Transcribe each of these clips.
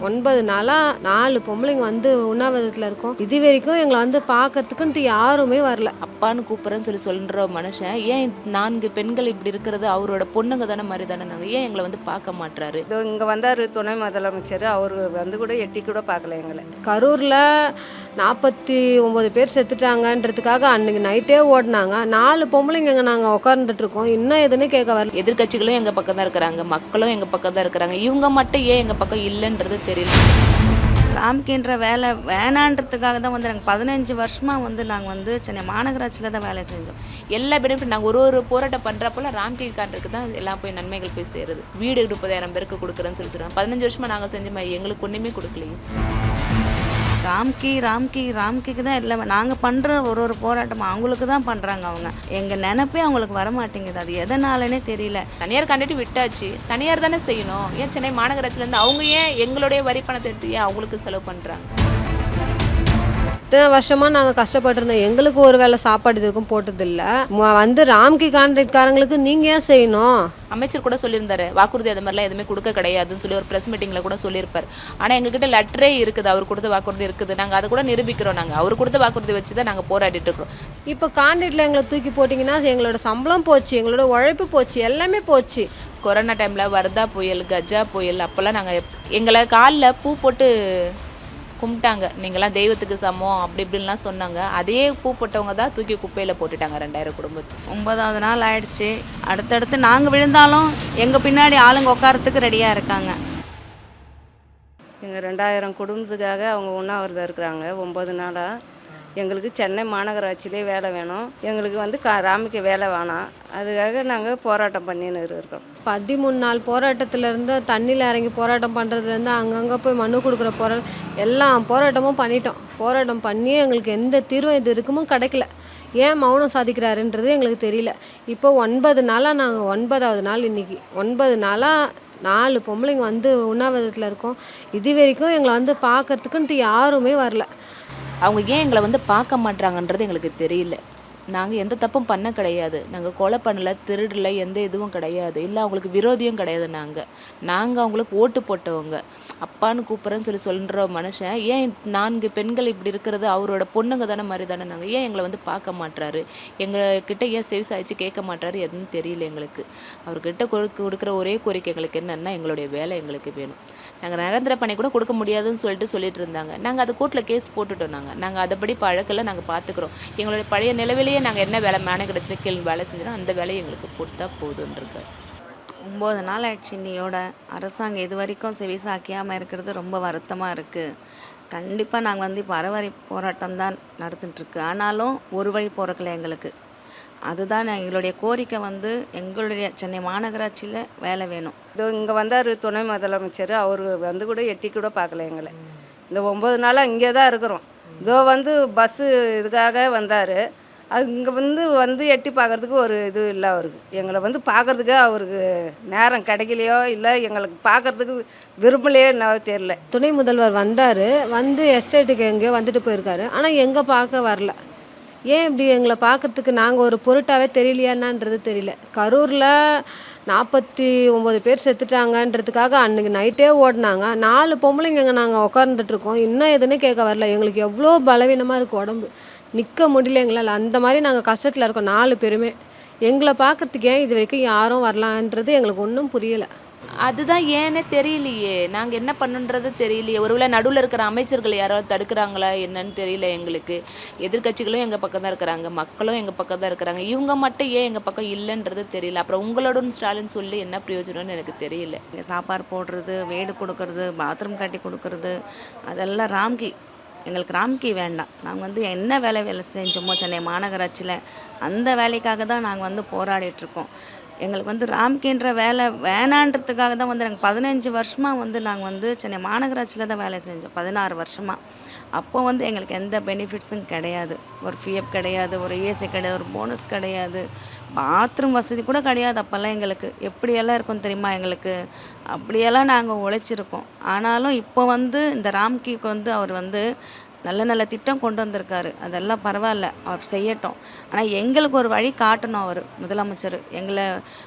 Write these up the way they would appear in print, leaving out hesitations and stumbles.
9 நாளா 4 பொம்பளைங்க வந்து உண்ணாவிரதத்துல இருக்கோம். இதுவரைக்கும் எங்கள வந்து பார்க்கறதுக்குன்ட்டு யாருமே வரல. அப்பான்னு கூப்பிட்றேன்னு சொல்ற மனுஷன், ஏன் 4 பெண்கள் இப்படி இருக்கிறது அவரோட பொண்ணுங்க தானே மாரி தானே நாங்க. ஏன் எங்கள வந்து பார்க்க மாட்றாரு? இதோ இங்க வந்தாரு துணை முதலமைச்சர். அவரு வந்து கூட எட்டி கூட பார்க்கல எங்கள. கரூர்ல 49 பேர் செத்துட்டாங்கன்றதுக்காக அன்னைக்கு நைட்டே ஓடுனாங்க. 4 பொம்பளைங்கங்க நாங்க உட்கார்ந்துட்டு இருக்கோம். இன்னும் எதுன்னு கேட்க வரல. எதிர்க்கட்சிகளும் எங்க பக்கம் தான் இருக்கிறாங்க. மக்களும் எங்க பக்கம் தான் இருக்கிறாங்க. இவங்க மட்டும் ஏன் எங்க பக்கம் இல்லன்றது தெரியல. ராம்கின்ற வேலை வேணான்றதுக்காக தான் வந்து நாங்கள் 15 வருஷமாக வந்து நாங்கள் வந்து சென்னை மாநகராட்சியில் தான் வேலை செஞ்சோம். எல்லா பெனிஃபிட் நாங்கள் ஒரு போராட்டம் பண்ணுறப்போலாம் ராம்கி கார்டுக்கு தான் எல்லாம் போய் நன்மைகள் போய் சேருது. வீடு 30,000 பேருக்கு கொடுக்குறேன்னு சொல்லுவாங்க. 15 வருஷமாக நாங்கள் செஞ்ச மாதிரி எங்களுக்கு ஒன்றுமே கொடுக்கலையே. ராம்கிக்கு தான் இல்லை, நாங்கள் பண்ணுற ஒரு போராட்டம் அவங்களுக்கு தான் பண்ணுறாங்க. அவங்க எங்கள் நினைப்பே அவங்களுக்கு வர மாட்டேங்குது. அது எதனாலனே தெரியல. தனியார் கண்டுட்டு விட்டாச்சு, தனியார் தானே செய்யணும். ஏன் சென்னை மாநகராட்சியிலேருந்து அவங்க ஏன் எங்களுடைய வரி பணத்தை எடுத்து ஏன் அவங்களுக்கு செலவு பண்ணுறாங்க? இத்தனை வருஷமா நாங்க கஷ்டப்பட்டிருந்தோம். எங்களுக்கு ஒரு வேளை சாப்பாடு இதுக்கும் போட்டதில்ல. வந்து ராம்கி கான்ட்ராக்ட்காரங்களுக்கு நீங்க ஏன் செய்யணும்? அமைச்சர் கூட சொல்லியிருந்தாரு, வாக்குறுதி அந்த மாதிரிலாம் எதுவுமே கொடுக்க கிடையாதுன்னு சொல்லி ஒரு ப்ரெஸ் மீட்டிங்கில் கூட சொல்லியிருப்பார். ஆனால் எங்ககிட்ட லெட்டரே இருக்குது, அவர் கொடுத்த வாக்குறுதி இருக்குது. நாங்கள் அதை கூட நிரூபிக்கிறோம். நாங்கள் அவர் கொடுத்த வாக்குறுதி வச்சு தான் நாங்கள் போராடிட்டு இருக்கிறோம். இப்போ கான்ட்ராக்டில் எங்களை தூக்கி போட்டிங்கன்னா எங்களோட சம்பளம் போச்சு, எங்களோட உழைப்பு போச்சு, எல்லாமே போச்சு. கொரோனா டைமில் வர்தா புயல், கஜா புயல், அப்போல்லாம் நாங்கள் எங்களை காலில் பூ போட்டு கும்பிட்டாங்க. நீங்களாம் தெய்வத்துக்கு சமம் அப்படி இப்படின்லாம் சொன்னாங்க. அதே பூ போட்டவங்க தான் தூக்கி குப்பையில் போட்டுட்டாங்க 2000 குடும்பத்துக்கு. 9வது நாள் ஆயிடுச்சு. அடுத்தடுத்து நாங்கள் விழுந்தாலும் எங்கள் பின்னாடி ஆளுங்க உட்காரத்துக்கு ரெடியாக இருக்காங்க. எங்கள் 2000 குடும்பத்துக்காக அவங்க உண்ணாவிரதம் இருக்கிறாங்க 9 நாளாக. எங்களுக்கு சென்னை மாநகராட்சியிலே வேலை வேணும். எங்களுக்கு வந்து ராமிக்கு வேலை வேணாம். அதுக்காக நாங்கள் போராட்டம் பண்ணின்னு இருக்கோம். 13 நாள் போராட்டத்திலேருந்து தண்ணியில் இறங்கி போராட்டம் பண்ணுறதுலேருந்து அங்கங்கே போய் மனு கொடுக்குற எல்லா போராட்டமும் பண்ணிட்டோம். போராட்டம் பண்ணி எங்களுக்கு எந்த தீர்வும் இது இருக்குமோ கிடைக்கல. ஏன் மௌனம் சாதிக்கிறாருன்றது எங்களுக்கு தெரியல. இப்போ 9 நாளாக நாங்கள் 9வது நாள் இன்றைக்கி 9 நாளாக 4 பொம்பளைங்க வந்து உண்ணாவிரதத்தில் இருக்கோம். இது வரைக்கும் எங்களை வந்து பார்க்கறதுக்குன்ட்டு யாருமே வரல. அவங்க ஏன் எங்களை வந்து பார்க்க மாட்றாங்கன்றது எங்களுக்கு தெரியல. நாங்கள் எந்த தப்பும் பண்ண கிடையாது. நாங்கள் கொலை பண்ணல, திருடல, எந்த இதுவும் கிடையாது. இல்லை அவங்களுக்கு விரோதியும் கிடையாது. நாங்கள் அவங்களுக்கு ஓட்டு போட்டவங்க. அப்பான்னு கூப்பிட்றேன்னு சொல்ற மனுஷன், ஏன் 4 பெண்கள் இப்படி இருக்கிறது அவரோட பொண்ணுங்க தானே மாதிரி தானே நாங்கள். ஏன் எங்களை வந்து பார்க்க மாட்றாரு? எங்ககிட்ட ஏன் செவி சாய்ச்சி கேட்க மாட்றாரு? எதுன்னு தெரியல எங்களுக்கு. அவர்கிட்ட கொடுக்குற ஒரே கோரிக்கை எங்களுக்கு என்னென்னா, எங்களுடைய வேலை எங்களுக்கு வேணும். நாங்கள் நிரந்தர பணி கூட கொடுக்க முடியாதுன்னு சொல்லிட்டு இருந்தாங்க. நாங்கள் அது கோர்ட்டில் கேஸ் போட்டுட்டோம். நாங்கள் அதைப்படி பழக்கெல்லாம் நாங்கள் பார்த்துக்குறோம். எங்களுடைய பழைய நிலவிலேயே நாங்கள் என்ன வேலை மேனேஜர் கீழ் வேலை செஞ்சோம் அந்த வேலையை எங்களுக்கு கொடுத்தா போதுன்றிருக்கு. 9 நாள் ஆயிடுச்சு. இன்னையோட அரசாங்கம் இது வரைக்கும் செவிசாக்கியாமல் இருக்கிறது ரொம்ப வருத்தமாக இருக்குது. கண்டிப்பாக நாங்கள் வந்து இப்போ அறவழி போராட்டம் தான் நடந்துட்டுருக்கு. ஆனாலும் ஒரு வழி போகிறக்கல எங்களுக்கு. அதுதான் எங்களுடைய கோரிக்கை. வந்து எங்களுடைய சென்னை மாநகராட்சியில் வேலை வேணும். இதோ இங்கே வந்தார் துணை முதலமைச்சர். அவர் வந்து கூட எட்டி கூட பார்க்கல எங்களை. இந்த 9 நாளாக இங்கே தான் இருக்கிறோம். இதோ வந்து பஸ்ஸு இதுக்காக வந்தார். அது இங்கே வந்து எட்டி பார்க்குறதுக்கு ஒரு இது இல்லை அவருக்கு. எங்களை வந்து பார்க்குறதுக்கு அவருக்கு நேரம் கிடைக்கலையோ இல்லை எங்களுக்கு பார்க்குறதுக்கு விரும்பலையோ என்னவோ தெரியல. துணை முதல்வர் வந்தார், வந்து எஸ்டேட்டுக்கு எங்கேயோ வந்துட்டு போயிருக்காரு. ஆனால் எங்கே பார்க்க வரல. ஏன் இப்படி எங்களை பார்க்கறதுக்கு நாங்கள் ஒரு பொருட்டாவே தெரியலையான்றது தெரியல. கரூரில் 49 பேர் செத்துட்டாங்கன்றதுக்காக அன்றைக்கி நைட்டே ஓடினாங்க. 4 பொம்பளைங்கங்க நாங்கள் உட்கார்ந்துட்டுருக்கோம். இன்னும் எதுன்னு கேட்க வரல. எங்களுக்கு எவ்வளோ பலவீனமாக இருக்குது உடம்பு, நிற்க முடியல எங்களால். அந்த மாதிரி நாங்கள் கஷ்டத்தில் இருக்கோம் 4 பேருமே. எங்களை பார்க்கறதுக்கு ஏன் இது வரைக்கும் யாரும் வரலான்றது எங்களுக்கு ஒன்றும் புரியலை. அதுதான் ஏன்னே தெரியலையே. நாங்கள் என்ன பண்ணுன்றது தெரியலையே. ஒருவேளை நடுவில் இருக்கிற அமைச்சர்கள் யாராவது தடுக்கிறாங்களா என்னன்னு தெரியல எங்களுக்கு. எதிர்க்கட்சிகளும் எங்கள் பக்கம் தான் இருக்கிறாங்க, மக்களும் எங்கள் பக்கம் தான் இருக்கிறாங்க. இவங்க மட்டும் ஏன் எங்கள் பக்கம் இல்லைன்றது தெரியல. அப்புறம் உங்களோட ஸ்டாலின் சொல்லி என்ன பிரயோஜனம்னு எனக்கு தெரியல. இங்கே சாப்பாடு போடுறது, வீடு கொடுக்கறது, பாத்ரூம் கட்டி கொடுக்கறது, அதெல்லாம் எங்களுக்கு ராம்கி வேண்டாம். நாங்கள் வந்து என்ன வேலை செஞ்சோமோ சென்னை மாநகராட்சியில் அந்த வேலைக்காக தான் நாங்கள் வந்து போராடிட்டுருக்கோம். எங்களுக்கு வந்து ராம்கின்ற வேலை வேணான்றதுக்காக தான் வந்து நாங்கள் 15 வருஷமாக வந்து நாங்கள் வந்து சென்னை மாநகராட்சியில் தான் வேலை செஞ்சோம். 16 வருஷமாக. அப்போ வந்து எங்களுக்கு எந்த பெனிஃபிட்ஸும் கிடையாது. ஒரு பிஎஃப் கிடையாது, ஒரு ஏசி கிடையாது, ஒரு போனஸ் கிடையாது, பாத்ரூம் வசதி கூட கிடையாது. அப்போல்லாம் எங்களுக்கு எப்படியெல்லாம் இருக்கும் தெரியுமா எங்களுக்கு. அப்படியெல்லாம் நாங்கள் உழைச்சிருக்கோம். ஆனாலும் இப்போ வந்து இந்த ராம்கிக்கு வந்து அவர் வந்து நல்ல திட்டம் கொண்டு வந்திருக்காரு. அதெல்லாம் பரவாயில்ல, அவர் செய்யட்டும். ஆனால் எங்களுக்கு ஒரு வழி காட்டணும் அவர் முதலமைச்சர். எங்களை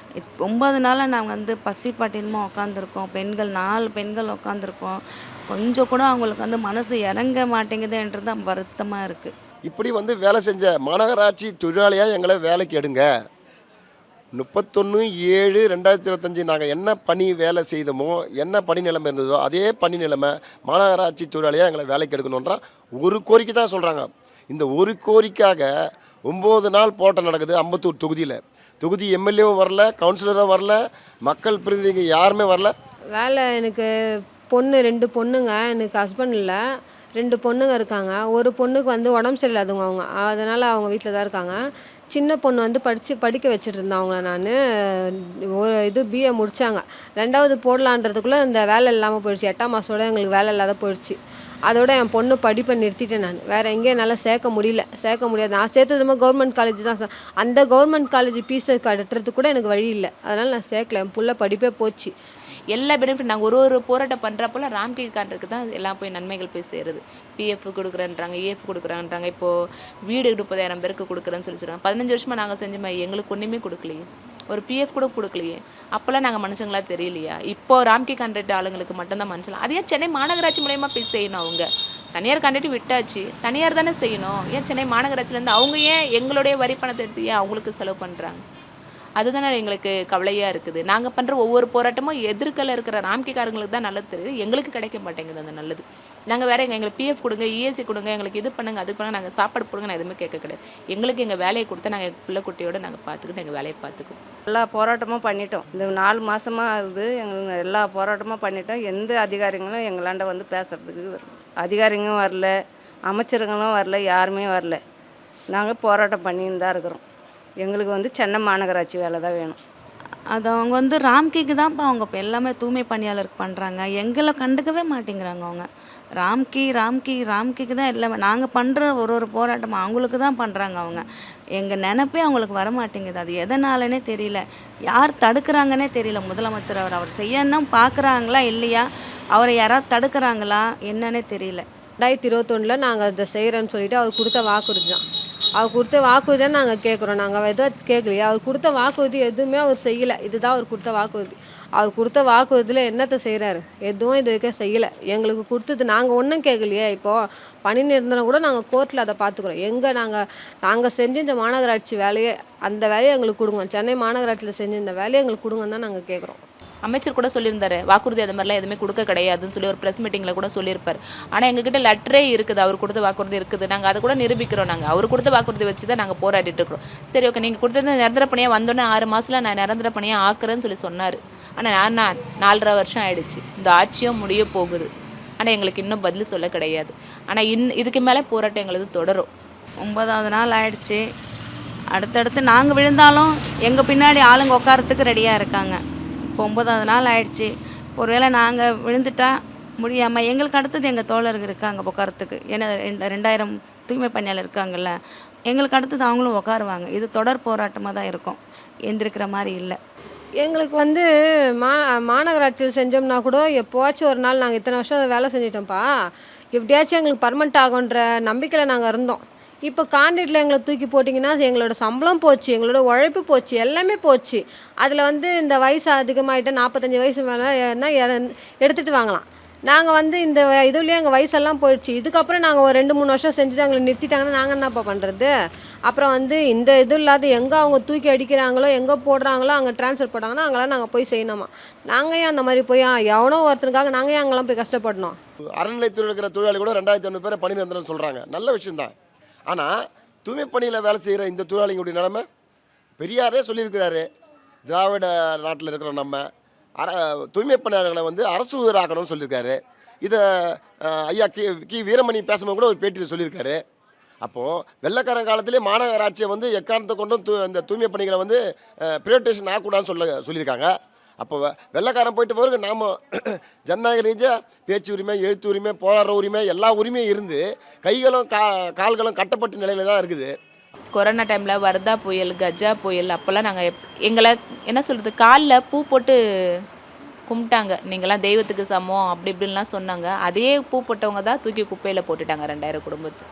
9 நாளாக நாங்கள் வந்து பசி பட்டினமாக உட்காந்துருக்கோம். 4 பெண்கள் உட்காந்துருக்கோம். கொஞ்சம் கூட அவங்களுக்கு வந்து மனசு இறங்க மாட்டேங்குதுன்றது தான் வருத்தமாக இருக்குது. இப்படி வந்து வேலை செஞ்ச மாநகராட்சி தொழிலாளியாக எங்களை வேலைக்கு எடுங்க. 31/7/2025 நாங்கள் என்ன பணி வேலை செய்தோமோ, என்ன பணி நிலைமை இருந்ததோ அதே பணி நிலைமை மாநகராட்சி தொழிலாளியாக எங்களை வேலைக்கு எடுக்கணுன்ற ஒரு கோரிக்கை தான் சொல்கிறாங்க. இந்த ஒரு கோரிக்கைக்காக 9 நாள் போராட்டம் நடக்குது அம்பத்தூர் தொகுதியில். தொகுதி எம்எல்ஏவும் வரல, கவுன்சிலரும் வரல, மக்கள் பிரதிநிதிங்க யாருமே வரல. வேலை எனக்கு 2 பொண்ணுங்க, எனக்கு ஹஸ்பண்ட் இல்லை. 2 பொண்ணுங்க இருக்காங்க. ஒரு பொண்ணுக்கு வந்து உடம்பு சரியில்லாதவங்க அவங்க, அதனால் அவங்க வீட்டில் தான் இருக்காங்க. சின்ன பொண்ணு வந்து படிக்க வச்சுட்டு இருந்தேன் அவங்கள நான். ஒரு பிஏ முடித்தாங்க. 2வது போடலான்றதுக்குள்ளே இந்த வேலை இல்லாமல் போயிடுச்சு. 8ஆம் மாதத்தோட எங்களுக்கு வேலை இல்லாத போயிடுச்சு. அதோட என் பொண்ணு படிப்பை நிறுத்திட்டேன் நான். வேறு எங்கேயும் என்னால் சேர்க்க முடியாது. நான் சேர்த்ததுமே கவர்மெண்ட் காலேஜ் தான். அந்த கவர்மெண்ட் காலேஜ் ஃபீஸை கட்டுறதுக்கு கூட எனக்கு வழி இல்லை. அதனால் நான் சேர்க்கல. என் புள்ள படிப்பே போச்சு. எல்லா பெனிஃபிட் நாங்கள் ஒரு போராட்டம் பண்ணுறப்போல ராம்கி கான்ட்ராக்டுக்கு தான் எல்லாம் போய் நன்மைகள் போய் சேருது. பிஎஃப் கொடுக்குறேன்றாங்க, இஎஃப் கொடுக்குறேன்றாங்க. இப்போது வீடு 30,000 பேருக்கு கொடுக்குறேன்னு சொல்லிடுறாங்க. 15 வருஷமாக நாங்கள் செஞ்சோமே, எங்களுக்கு ஒன்றுமே கொடுக்கலையே, ஒரு பிஎஃப் கூட கொடுக்கலையே. அப்போல்லாம் நாங்கள் மனுஷங்களா தெரியலையா? இப்போது ராம்கி கான்ட்ராக்ட் ஆளுங்களுக்கு மட்டும்தான் மனுஷலாம். அது ஏன் சென்னை மாநகராட்சி மூலயமா போய் செய்யணும்? அவங்க தனியார் கான்ட்ராக்ட் விட்டாச்சு, தனியார் தானே செய்யணும். ஏன் சென்னை மாநகராட்சியிலேருந்து அவங்க ஏன் எங்களுடைய வரி பணத்தை எடுத்து ஏன் அவங்களுக்கு செலவு பண்ணுறாங்க? அதுதானே எங்களுக்கு கவலையாக இருக்குது. நாங்கள் பண்ணுற ஒவ்வொரு போராட்டமும் எதிர்க்கல இருக்கிற ராம்கிக்காரங்களுக்கு தான் நல்லது தெரியுது, எங்களுக்கு கிடைக்க மாட்டேங்குது அந்த நல்லது. நாங்கள் வேறு எங்களுக்கு பிஎஃப் கொடுங்க, இஎஸ்சி கொடுங்க, எங்களுக்கு இது பண்ணுங்க, அது பண்ணுங்க, நாங்கள் சாப்பாடு கொடுங்க, நான் எதுவுமே கேட்க கிடையாது. எங்களுக்கு எங்கள் வேலையை கொடுத்தா நாங்கள் பிள்ளை குட்டியோடு நாங்கள் பார்த்துக்கிட்டு எங்கள் வேலையை பார்த்துக்குவோம். எல்லா போராட்டமும் பண்ணிட்டோம். இந்த 4 மாதமாக ஆகுது. எங்களுக்கு எல்லா போராட்டமும் பண்ணிட்டோம். எந்த அதிகாரிங்களும் எங்களாண்ட வந்து பேசுகிறதுக்கு அதிகாரிங்களும் வரல, அமைச்சருங்களும் வரல, யாருமே வரல. நாங்கள் போராட்டம் பண்ணின்னு தான் இருக்கிறோம். எங்களுக்கு வந்து சென்னை மாநகராட்சி வேலை தான் வேணும். அது அவங்க வந்து ராம்கிக்கு தான்ப்பா அவங்க இப்போ எல்லாமே தூய்மை பணியாளருக்கு பண்ணுறாங்க. எங்களை கண்டுக்கவே மாட்டேங்கிறாங்க அவங்க. ராம்கிக்கு தான் எல்லாமே. நாங்கள் பண்ணுற ஒரு போராட்டமும் அவங்களுக்கு தான் பண்ணுறாங்க அவங்க. எங்கள் நினைப்பே அவங்களுக்கு வர மாட்டேங்குது. அது எதனாலனே தெரியல, யார் தடுக்கிறாங்கன்னே தெரியல. முதலமைச்சர் அவர் செய்யணும் பார்க்குறாங்களா இல்லையா, அவரை யாராவது தடுக்கிறாங்களா என்னன்னே தெரியல. 2021 நாங்கள் அதை செய்கிறேன்னு சொல்லிட்டு அவர் கொடுத்த வாக்குறுதி தான். அவர் கொடுத்த வாக்குறுதி தான் நாங்கள் கேட்குறோம். நாங்கள் எதுவும் கேட்கலையே. அவர் கொடுத்த வாக்குறுதி எதுவுமே அவர் செய்யலை. இதுதான் அவர் கொடுத்த வாக்குறுதி. அவர் கொடுத்த வாக்குறுதியில் என்னத்தை செய்கிறாரு? எதுவும் இது வரைக்கும் செய்யலை. எங்களுக்கு கொடுத்தது நாங்கள் ஒன்றும் கேட்கலையே. இப்போது பணி நிரந்தரம் கூட நாங்கள் கோர்ட்டில் அதை பார்த்துக்குறோம். எங்கே நாங்கள் செஞ்ச இந்த மாநகராட்சி வேலையை, அந்த வேலையை எங்களுக்கு கொடுங்க. சென்னை மாநகராட்சியில் செஞ்ச இந்த வேலையை எங்களுக்கு கொடுங்கன்னு தான் நாங்கள் கேட்குறோம். அமைச்சர் கூட சொல்லியிருந்தாரு, வாக்குறுதி அந்த மாதிரிலாம் எதுவுமே கொடுக்க கிடையாதுன்னு சொல்லி ஒரு ப்ரெஸ் மீட்டிங்கில் கூட சொல்லியிருப்பார். ஆனால் எங்ககிட்ட லெட்டரே இருக்குது, அவர் கொடுத்த வாக்குறுதி இருக்குது. நாங்கள் அதை கூட நிரூபிக்கிறோம். நாங்கள் அவர் கொடுத்த வாக்குறுதி வச்சு தான் நாங்கள் போராடிட்டு இருக்கிறோம். சரி, ஓகே, நீங்கள் கொடுத்தது நிரந்தர பணியாக வந்தோன்னே 6 மாதத்தில் நான் நிரந்தர பணியாக ஆக்குறேன்னு சொல்லி சொன்னார். ஆனால் நான் 4.5 வருஷம் ஆயிடுச்சு. இந்த ஆட்சியும் முடிய போகுது. ஆனால் எங்களுக்கு இன்னும் பதில் சொல்ல கிடையாது. ஆனால் இதுக்கு மேலே போராட்டம் எங்களுக்கு தொடரும். 9வது நாள் ஆயிடுச்சு. அடுத்தடுத்து நாங்கள் விழுந்தாலும் எங்கள் பின்னாடி ஆளுங்க உட்காரத்துக்கு ரெடியாக இருக்காங்க. இப்போ 9வது நாள் ஆயிடுச்சு. ஒருவேளை நாங்கள் விழுந்துட்டா முடியாமல் எங்களுக்கு அடுத்தது எங்கள் தோழர்கள் இருக்காங்க உட்காரத்துக்கு. ஏன்னா 2000 தூய்மை பணியாளர் இருக்காங்கல்ல, எங்களுக்கு அடுத்தது அவங்களும் உட்காருவாங்க. இது தொடர் போராட்டமாக தான் இருக்கும், எந்திருக்கிற மாதிரி இல்லை. எங்களுக்கு வந்து மாநகராட்சியில் செஞ்சோம்னா கூட எப்போவாச்சும் ஒரு நாள் நாங்கள் இத்தனை வருஷம் வேலை செஞ்சிட்டோம்ப்பா, எப்படியாச்சும் எங்களுக்கு பர்மனெண்ட் ஆகுன்ற நம்பிக்கையில் நாங்கள் இருந்தோம். இப்போ கான்ட்ராக்டில் எங்களை தூக்கி போட்டிங்கன்னா எங்களோட சம்பளம் போச்சு, எங்களோட உழைப்பு போச்சு, எல்லாமே போச்சு. அதில் வந்து இந்த வயசு அதிகமாகிட்ட 45 வயசு மேலேனா எடுத்துகிட்டு வாங்கலாம். நாங்கள் வந்து இந்த இதுலேயே எங்கள் வயசெல்லாம் போயிடுச்சு. இதுக்கப்புறம் நாங்கள் ஒரு 2-3 வருஷம் செஞ்சுட்டு எங்களை நிறுத்திட்டாங்கன்னா நாங்கள் என்னப்பா பண்ணுறது? அப்புறம் வந்து இந்த இது இல்லாத எங்கே அவங்க தூக்கி அடிக்கிறாங்களோ, எங்கே போடுறாங்களோ அங்கே ட்ரான்ஸ்ஃபர் போட்டாங்கன்னா அங்கெல்லாம் நாங்கள் போய் செய்யணுமா? நாங்கள் ஏன் அந்த மாதிரி போய் எவனோ ஒருத்தருக்காக நாங்கள் ஏன் அங்கெல்லாம் போய் கஷ்டப்படணும்? அறநிலையத்துறையில் இருக்கிற தொழிலாளி கூட 2500 பேரை பணி நிரந்தரம் சொல்கிறாங்க. நல்ல விஷயந்தான். ஆனால் தூய்மை பணியில் வேலை செய்கிற இந்த தொழிலாளிகளுடைய நிலைமை பெரியாரே சொல்லியிருக்கிறாரு. திராவிட நாட்டில் இருக்கிற நம்ம தூய்மை பணியாளர்களை வந்து அரசு ஊழியராக்கணும்னு சொல்லியிருக்காரு. இதை ஐயா கி வீரமணி பேசும்போது கூட ஒரு பேட்டியில் சொல்லியிருக்காரு. அப்போது வெள்ளைக்காரன் காலத்திலே மாநகராட்சியை வந்து எக்காரணத்தை கொண்டும் இந்த தூய்மை பணிகளை வந்து பிரைவேட்டேஷன் ஆகக்கூடாதுன்னு சொல்லியிருக்காங்க. அப்போ வெள்ளைக்காரன் போயிட்டு பிறகு நாம் ஜனநாயக ரீதியாக பேச்சு உரிமை, எழுத்து உரிமை, போராடுற உரிமை, எல்லா உரிமையும் இருந்து கைகளும் கால்களும் கட்டப்பட்ட நிலையில் தான் இருக்குது. கொரோனா டைமில் வர்தா புயல், கஜா புயல், அப்போல்லாம் நாங்கள் எங்களை என்ன சொல்கிறது, காலில் பூ போட்டு கும்பிட்டாங்க. நீங்களாம் தெய்வத்துக்கு சமம் அப்படி இப்படின்லாம் சொன்னாங்க. அதே பூ போட்டவங்க தான் தூக்கி குப்பையில் போட்டுட்டாங்க 2000 குடும்பத்து.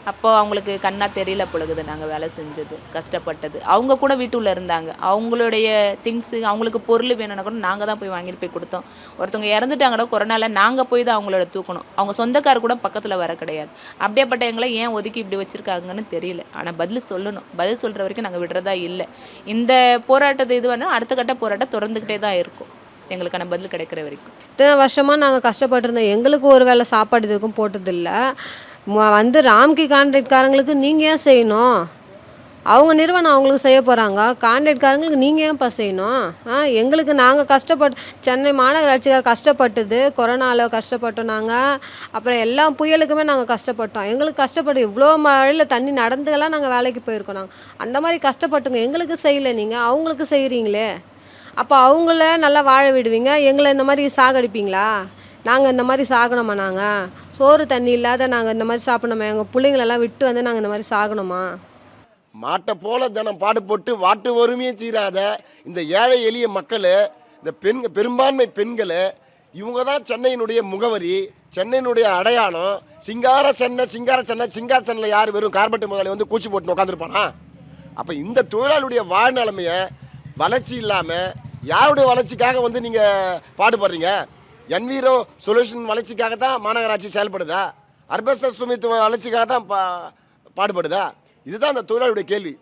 அப்போ அவங்களுக்கு கண்ணா தெரியல பொழுது நாங்கள் வேலை செஞ்சது கஷ்டப்பட்டது. அவங்க கூட வீட்டுள்ள இருந்தாங்க. அவங்களுடைய திங்ஸு அவங்களுக்கு பொருள் வேணும்னா கூட நாங்கள் தான் போய் வாங்கிட்டு போய் கொடுத்தோம். ஒருத்தவங்க இறந்துட்டாங்கடா கொரோனால, நாங்கள் போய் தான் அவங்களோட தூக்கணும். அவங்க சொந்தக்காரர் கூட பக்கத்தில் வர கிடையாது. அப்படியேப்பட்ட எங்களை ஏன் ஒதுக்கி இப்படி வச்சுருக்காங்கன்னு தெரியல. ஆனால் பதில் சொல்லணும். பதில் சொல்கிற வரைக்கும் நாங்கள் விடுறதா இல்லை. இந்த போராட்டத்தை இது வேணால் அடுத்த கட்ட போராட்டம் தொடர்ந்துக்கிட்டே தான் இருக்கும் எங்களுக்கான பதில் கிடைக்கிற வரைக்கும். இத்தனை வருஷமாக நாங்கள் கஷ்டப்பட்டிருந்தோம். எங்களுக்கு ஒரு வேளை சாப்பாடு இது வரைக்கும் போட்டதில்ல. வந்து ராம்கி கான்ட்ராக்ட்காரங்களுக்கு நீங்கள் ஏன் செய்யணும்? அவங்க நிறுவனம் அவங்களுக்கு செய்ய போகிறாங்க. கான்ட்ராக்ட்காரங்களுக்கு நீங்கள் ஏன்ப்பா செய்யணும்? எங்களுக்கு நாங்கள் சென்னை மாநகராட்சிக்காக கஷ்டப்பட்டது, கொரோனாவில் கஷ்டப்பட்டோம் நாங்கள். அப்புறம் எல்லா புயலுக்குமே நாங்கள் கஷ்டப்பட்டோம். எங்களுக்கு கஷ்டப்பட்டு இவ்வளோ மழையில் தண்ணி நடந்துலாம் நாங்கள் வேலைக்கு போயிருக்கோம். நாங்கள் அந்த மாதிரி கஷ்டப்பட்டுங்க. எங்களுக்கு செய்யலை, நீங்கள் அவங்களுக்கு செய்கிறீங்களே. அப்போ அவங்கள நல்லா வாழ விடுவீங்க, எங்களை இந்த மாதிரி சாகடிப்பீங்களா? நாங்கள் இந்த மாதிரி சாகணுமா? நாங்கள் சோறு தண்ணி இல்லாத நாங்கள் இந்த மாதிரி சாப்பிடணுமா? எங்கள் பிள்ளைங்களெல்லாம் விட்டு வந்து நாங்கள் இந்த மாதிரி சாகணுமா? மாட்டை போல தினம் பாடுபட்டு வாட்டு வறுமையே தீராத இந்த ஏழை எளிய மக்கள், இந்த பெரும்பான்மை பெண்கள், இவங்க தான் சென்னையினுடைய முகவரி, சென்னையினுடைய அடையாளம். சிங்கார சென்னையில் யார் வெறும் கார்பெட் முதலாளி வந்து கூச்சி போட்டு உட்காந்துருப்பானா? அப்போ இந்த தொழிலாளியுடைய வாழ்நிலைமையை வளர்ச்சி இல்லாமல் யாருடைய வளர்ச்சிக்காக வந்து நீங்கள் பாடுபடுறீங்க? என்விரோ சொல்யூஷன் வளர்ச்சிக்காக தான் மாநகராட்சி செயல்படுதா? அர்பன் சுமித் வளர்ச்சிக்காக தான் பாடுபடுதா? இதுதான் அந்த தொழிலாளியுடைய கேள்வி.